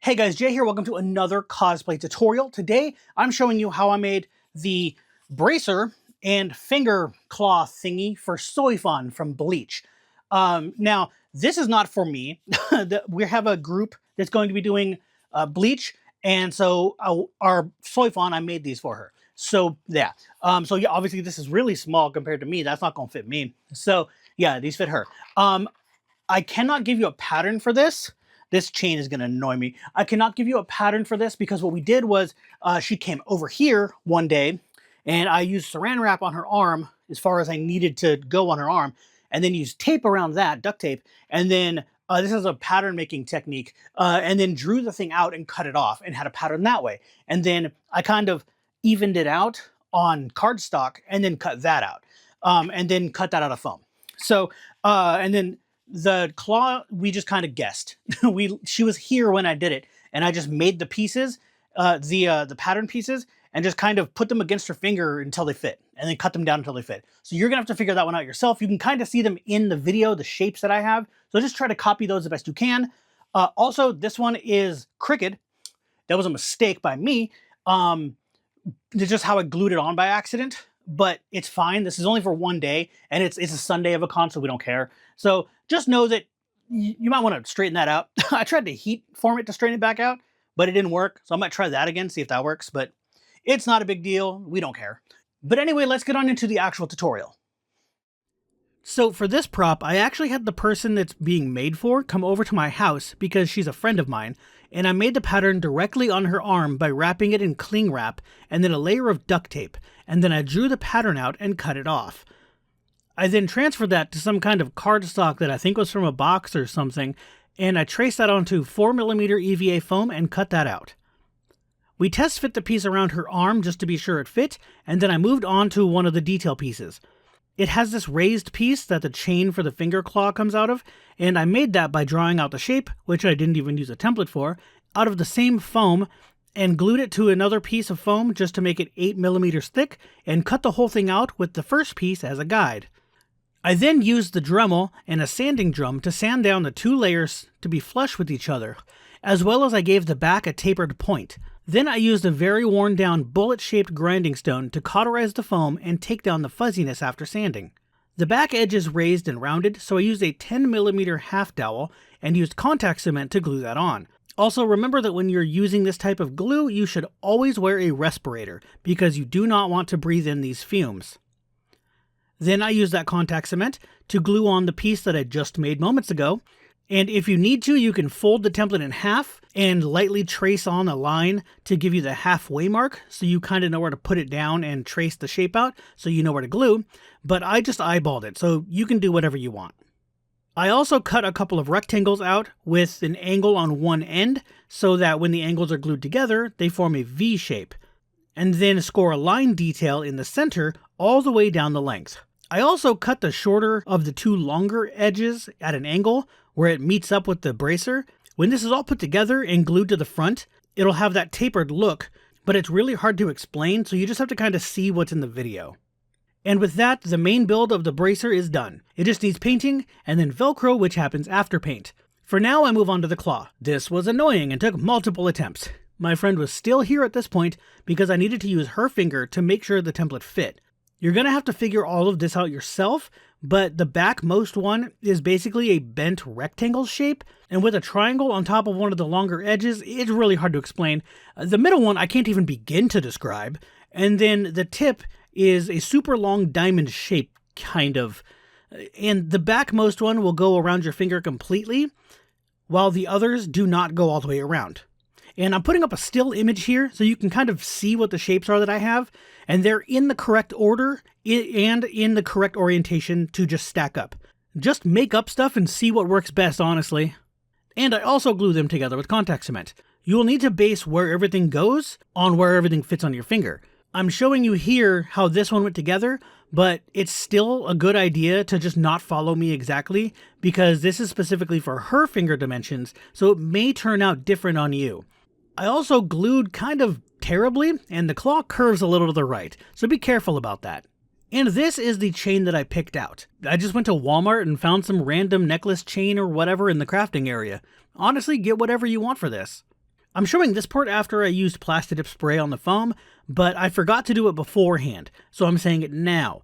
Hey guys, Jay here. Welcome to another cosplay tutorial. Today, I'm showing you how I made the bracer and finger claw thingy for Soi Fon from Bleach. Now, this is not for me. We have a group that's going to be doing Bleach, and so our Soi Fon, I made these for her. So yeah, obviously this is really small compared to me. That's not going to fit me. So yeah, these fit her. I cannot give you a pattern for this. This chain is going to annoy me. I cannot give you a pattern for this because what we did was she came over here one day and I used saran wrap on her arm as far as I needed to go on her arm, and then used tape around that, duct tape, and then this is a pattern making technique, and then drew the thing out and cut it off and had a pattern that way. And then I kind of evened it out on cardstock and then cut that out, and then cut that out of foam. So, and then the claw, we just kind of guessed. She was here when I did it, and I just made the pieces, the pattern pieces, and just kind of put them against her finger until they fit, and then cut them down until they fit. So you're gonna have to figure that one out yourself. You can kind of see them in the video, the shapes that I have. So just try to copy those the best you can. Also, this one is crooked. That was a mistake by me. It's just how I glued it on by accident, but it's fine. This is only for one day, and it's a Sunday of a con, so we don't care. So just know that you might want to straighten that out. I tried to heat form it to straighten it back out, but it didn't work. So I might try that again, see if that works, but it's not a big deal. We don't care. But anyway, let's get on into the actual tutorial. So for this prop, I actually had the person that's being made for come over to my house because she's a friend of mine, and I made the pattern directly on her arm by wrapping it in cling wrap and then a layer of duct tape, and then I drew the pattern out and cut it off. I then transferred that to some kind of cardstock that I think was from a box or something, and I traced that onto 4mm EVA foam and cut that out. We test fit the piece around her arm just to be sure it fit, and then I moved on to one of the detail pieces. It has this raised piece that the chain for the finger claw comes out of, and I made that by drawing out the shape, which I didn't even use a template for, out of the same foam, and glued it to another piece of foam just to make it 8mm thick, and cut the whole thing out with the first piece as a guide. I then used the Dremel and a sanding drum to sand down the two layers to be flush with each other, as well as I gave the back a tapered point. Then I used a very worn down bullet-shaped grinding stone to cauterize the foam and take down the fuzziness after sanding. The back edge is raised and rounded, so I used a 10mm half dowel and used contact cement to glue that on. Also, remember that when you're using this type of glue, you should always wear a respirator because you do not want to breathe in these fumes. Then I used that contact cement to glue on the piece that I just made moments ago, and if you need to, you can fold the template in half and lightly trace on a line to give you the halfway mark so you kind of know where to put it down and trace the shape out so you know where to glue, but I just eyeballed it, so you can do whatever you want. I also cut a couple of rectangles out with an angle on one end so that when the angles are glued together, they form a V shape, and then score a line detail in the center all the way down the length. I also cut the shorter of the two longer edges at an angle where it meets up with the bracer. When this is all put together and glued to the front, it'll have that tapered look, but it's really hard to explain, so you just have to kind of see what's in the video. And with that, the main build of the bracer is done. It just needs painting, and then Velcro, which happens after paint. For now, I move on to the claw. This was annoying and took multiple attempts. My friend was still here at this point because I needed to use her finger to make sure the template fit. You're going to have to figure all of this out yourself, but the backmost one is basically a bent rectangle shape, and with a triangle on top of one of the longer edges, it's really hard to explain. The middle one I can't even begin to describe, and then the tip is a super long diamond shape, kind of. And the backmost one will go around your finger completely, while the others do not go all the way around. And I'm putting up a still image here so you can kind of see what the shapes are that I have, and they're in the correct order and in the correct orientation to just stack up. Just make up stuff and see what works best, honestly. And I also glue them together with contact cement. You will need to base where everything goes on where everything fits on your finger. I'm showing you here how this one went together, but it's still a good idea to just not follow me exactly because this is specifically for her finger dimensions, so it may turn out different on you. I also glued kind of terribly, and the claw curves a little to the right, so be careful about that. And this is the chain that I picked out. I just went to Walmart and found some random necklace chain or whatever in the crafting area. Honestly, get whatever you want for this. I'm showing this part after I used Plastidip spray on the foam, but I forgot to do it beforehand, so I'm saying it now,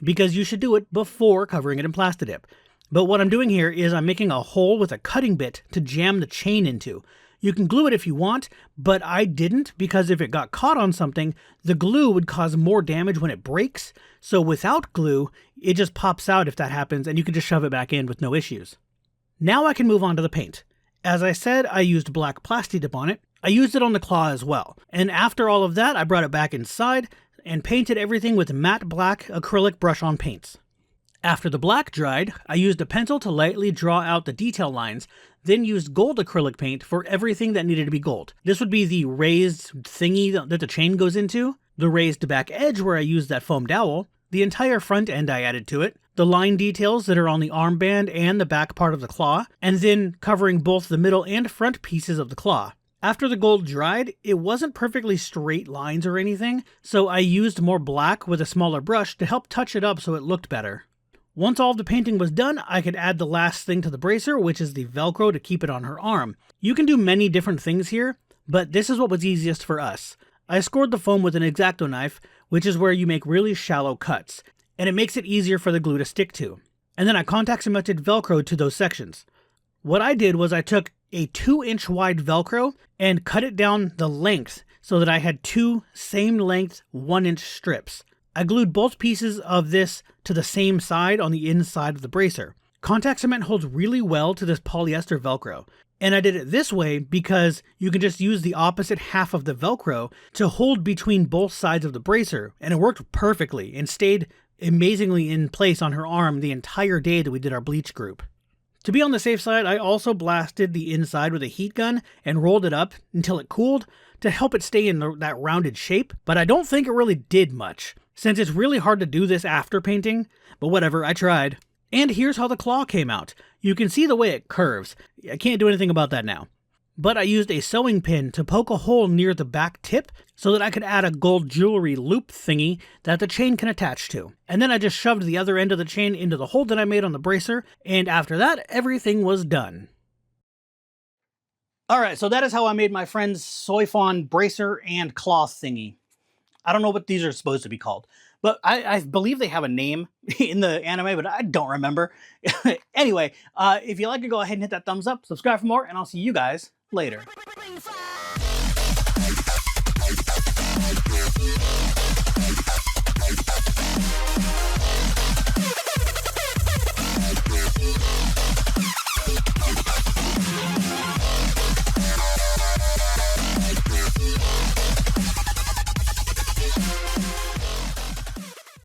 because you should do it before covering it in Plastidip. But what I'm doing here is I'm making a hole with a cutting bit to jam the chain into. You can glue it if you want, but I didn't because if it got caught on something, the glue would cause more damage when it breaks. So without glue, it just pops out if that happens and you can just shove it back in with no issues. Now I can move on to the paint. As I said, I used black Plastidip on it. I used it on the claw as well. And after all of that, I brought it back inside and painted everything with matte black acrylic brush-on paints. After the black dried, I used a pencil to lightly draw out the detail lines, then used gold acrylic paint for everything that needed to be gold. This would be the raised thingy that the chain goes into, the raised back edge where I used that foam dowel, the entire front end I added to it, the line details that are on the armband and the back part of the claw, and then covering both the middle and front pieces of the claw. After the gold dried, it wasn't perfectly straight lines or anything, so I used more black with a smaller brush to help touch it up so it looked better. Once all of the painting was done, I could add the last thing to the bracer, which is the Velcro to keep it on her arm. You can do many different things here, but this is what was easiest for us. I scored the foam with an X-Acto knife, which is where you make really shallow cuts, and it makes it easier for the glue to stick to. And then I contact cemented Velcro to those sections. What I did was I took a 2-inch wide Velcro and cut it down the length so that I had two same length 1-inch strips. I glued both pieces of this to the same side on the inside of the bracer. Contact cement holds really well to this polyester Velcro. And I did it this way because you can just use the opposite half of the Velcro to hold between both sides of the bracer, and it worked perfectly and stayed amazingly in place on her arm the entire day that we did our bleach group. To be on the safe side, I also blasted the inside with a heat gun and rolled it up until it cooled to help it stay in that rounded shape, but I don't think it really did much, since it's really hard to do this after painting, but whatever, I tried. And here's how the claw came out. You can see the way it curves. I can't do anything about that now. But I used a sewing pin to poke a hole near the back tip so that I could add a gold jewelry loop thingy that the chain can attach to. And then I just shoved the other end of the chain into the hole that I made on the bracer, and after that, everything was done. Alright, so that is how I made my friend's Soi Fon bracer and claw thingy. I don't know what these are supposed to be called, but I believe they have a name in the anime, but I don't remember. Anyway, if you like it, go ahead and hit that thumbs up, subscribe for more, and I'll see you guys later.